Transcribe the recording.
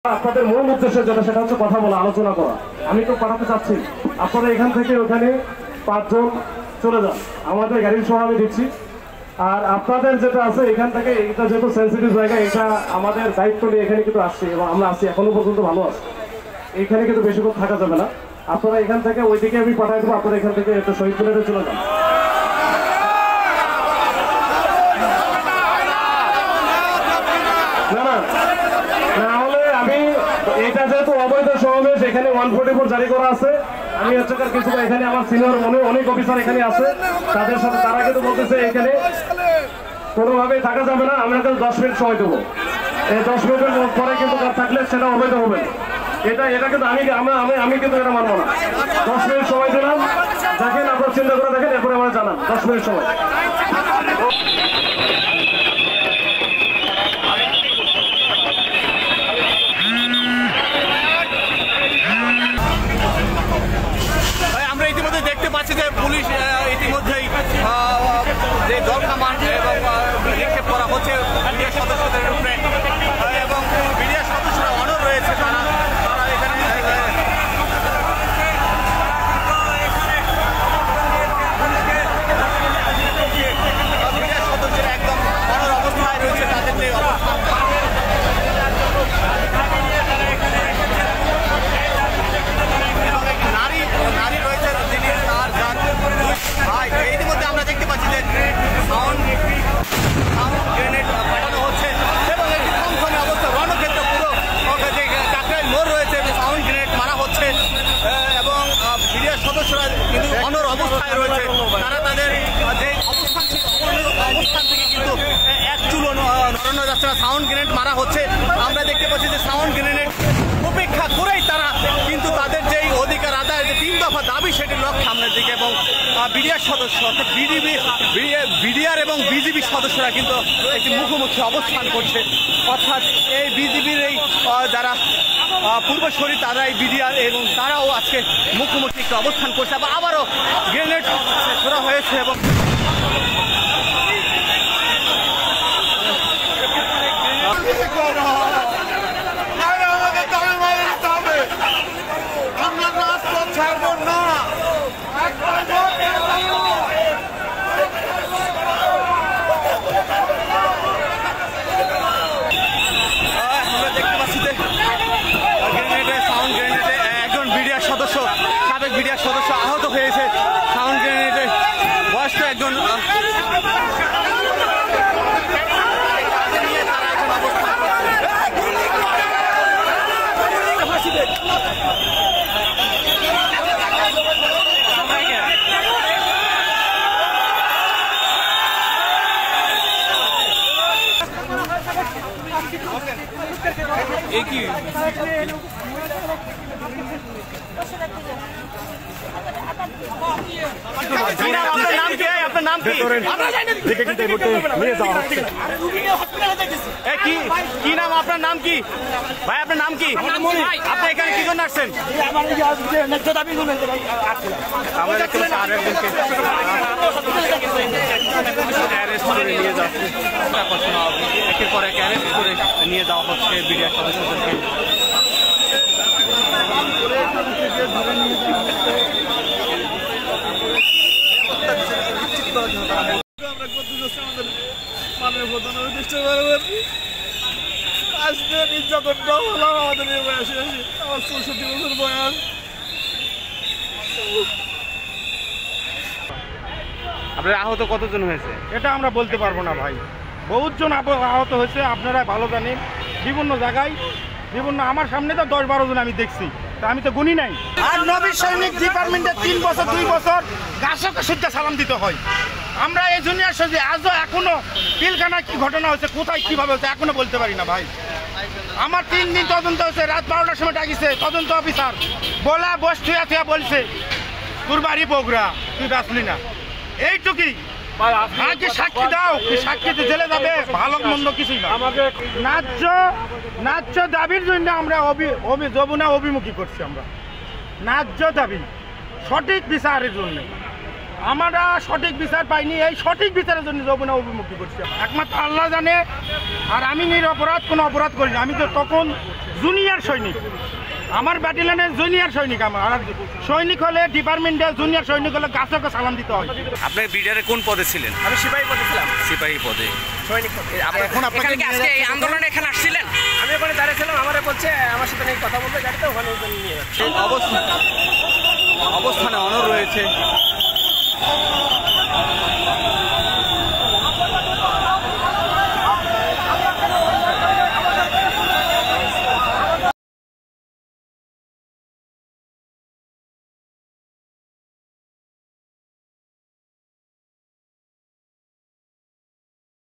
আপনাদের মূল উদ্দেশ্যের জন্য সেটা হচ্ছে কথা বলা, আলোচনা করা। আমি তো পাঠাতে চাচ্ছি আপনারা এখান থেকে ওখানে 5 জন চলে যান, আমাদের গাড়ির সহ আমি দিচ্ছি। আর আপনাদের যেটা আছে এখান থেকে, এটা যেহেতু সেন্সিটিভ জায়গা, এটা আমাদের দায়িত্ব নিয়ে এখানে কিন্তু আসছি এবং আমরা আসছি, এখনো পর্যন্ত ভালো আছি। এখানে কিন্তু বেশিক্ষণ থাকা যাবে না। আপনারা এখান থেকে ওইদিকে আমি পাঠাই দেবো, আপনারা এখান থেকে একটু শহীদ মিনারে চলে যান। না হলে আমি এটা যেহেতু অবৈধ সমাবেশ, এখানে 144 জারি করা আছে। আমি হচ্ছে কিছু এখানে আমার সিনিয়র অনেক অফিসার এখানে আছে, তাদের সাথে তারা কিন্তু বলতেছে এখানে কোনোভাবেই থাকা যাবে না। আমরা কিন্তু 10 মিনিট সময় দেবো। এই 10 মিনিটের পরে কিন্তু থাকলে সেটা অবৈধ হবে। এটা কিন্তু আমি কিন্তু এটা মানবো না। 10 মিনিট সময় দিলাম, দেখেন আপনার চিন্তা করে দেখেন, এরপরে আমার জানান। 10 মিনিট সময়। আমরা ইতিমধ্যে দেখতে পাচ্ছি যে পুলিশ ইতিমধ্যেই যে দল কামান এবং নিক্ষেপ করা হচ্ছে মিডিয়া সদস্যদের উপরে, এবং মিডিয়া সদস্যরা অনড় রয়েছে। তারা এখানে মিডিয়া সদস্যরা একদম অনড় অবস্থায় রয়েছে। তাদের যে ইতিমধ্যে আমরা দেখতে পাচ্ছি যে সাউন্ড গ্রেনেড পাঠানো হচ্ছে এবং একটি থমথমে অবস্থা, রণক্ষেত্র পুরো যে কাকরাইল মোড় রয়েছে, সাউন্ড গ্রেনেড মারা হচ্ছে এবং মিডিয়ার সদস্যরা কিন্তু অনড় অবস্থায় রয়েছে। তারা তাদের যে অবস্থান ছিল অবস্থান থেকে কিন্তু এক চুলো নড়ানো যাচ্ছে না, সাউন্ড গ্রেনেড মারা হচ্ছে। আমরা দেখতে পাচ্ছি যে সাউন্ড গ্রেনেড উপেক্ষা করেই তারা কিন্তু তাদের যেই অধিকার আদায়ের যে 3 দফা দাবি, সেটির লক্ষ্য সামনের দিকে, এবং বিডিআর সদস্য অর্থাৎ বিডিআর এবং বিজিবি সদস্যরা কিন্তু একটি মুখোমুখি অবস্থান করছে। অর্থাৎ এই বিজিবির এই যারা পূর্বশরী, তারা এই বিডিআর এবং তারাও আজকে মুখোমুখি একটি অবস্থান করছে। আবারও গ্রেনেড ছোড়া হয়েছে এবং সাবেক বিডিআর সদস্য আহত হয়েছে। সাউন্ড গ্রেনেডে বয়স্ক একজন একই আপনার নাম কি? কি নাম? আপনার নাম কি ভাই? আপনার নাম কি? আপনি এখানে কি জন্য আসছেন? আমরা দেখতে পাচ্ছি আরো একজনকে অ্যারেস্ট করে নিয়ে যাচ্ছে, একের পর এক অ্যারেস্ট করে নিয়ে যাওয়া হচ্ছে বিডিআর সদস্যদেরকে। আমরা করতে যাচ্ছি আমাদের মাননীয় প্রধান উপদেষ্টা বরাবর। আজকে নির্যাতনটা হলাম আমাদের এই বয়সে, আমার 64 বছর বয়স। আপনার আহত কতজন হয়েছে এটা আমরা বলতে পারবো না ভাই, বহুজন আহত হয়েছে, আপনারা ভালো জানেন। বিভিন্ন জায়গায় বিভিন্ন, আমার সামনে তো 10-12 জন আমি দেখছি, তা আমি তো গুনি নাই। আর নবী সৈনিক ডিপার্টমেন্টে 3 বছর 2 বছর গাছকে শুদ্ধ সালাম দিতে হয়। আমরা এই জুনিয়র সজি আজও এখনো পিলখানায় কি ঘটনা হয়েছে, কোথায় কিভাবে হয়েছে এখনো বলতে পারি না ভাই। আমার 3 দিন তদন্ত হয়েছে, রাত 12টার সময় ডাকিছে তদন্ত অফিসার, বলা বস থুয়া বলছে তোর বাড়ি বগুড়া, তুই বাঁচলি না, এইটুকুই। কি সাক্ষী দাও, কি সাক্ষীতে জেলে যাবে, ভালো মন্দ কিছুই না। ন্যায্য দাবির জন্য আমরা যমুনা অভিমুখী করছি। আমরা ন্যায্য দাবি, সঠিক বিচারের জন্য। আমরা সঠিক বিচার পাইনি, এই সঠিক বিচারের জন্য যমুনা অভিমুখী করছি। একমাত্র আল্লাহ জানে। আর আমি নিরপরাধ, কোনো অপরাধ করিনি। আমি তো তখন জুনিয়র সৈনিক, আমার ব্যাটালিয়নের জুনিয়র সৈনিক। আমার আর সৈনিক হলে ডিপার্টমেন্টে, জুনিয়র সৈনিক হলে গাছকে সালাম দিতে হয়। আপনি ব্রিগেডে কোন পদে ছিলেন? আমি সিপাহী পদে ছিলাম। সিপাহী পদে। সৈনিক পদে। এখন আপনাকে আজকে এই আন্দোলনে এখানে আসছিলেন? আমি ওখানে দাঁড়িয়েছিলাম, আমারে বলছে আমার সাথে নাকি কথা বলতে গাড়িতে, ওখানে নিয়ে যাচ্ছে। অবস্থানে অনড় রয়েছে।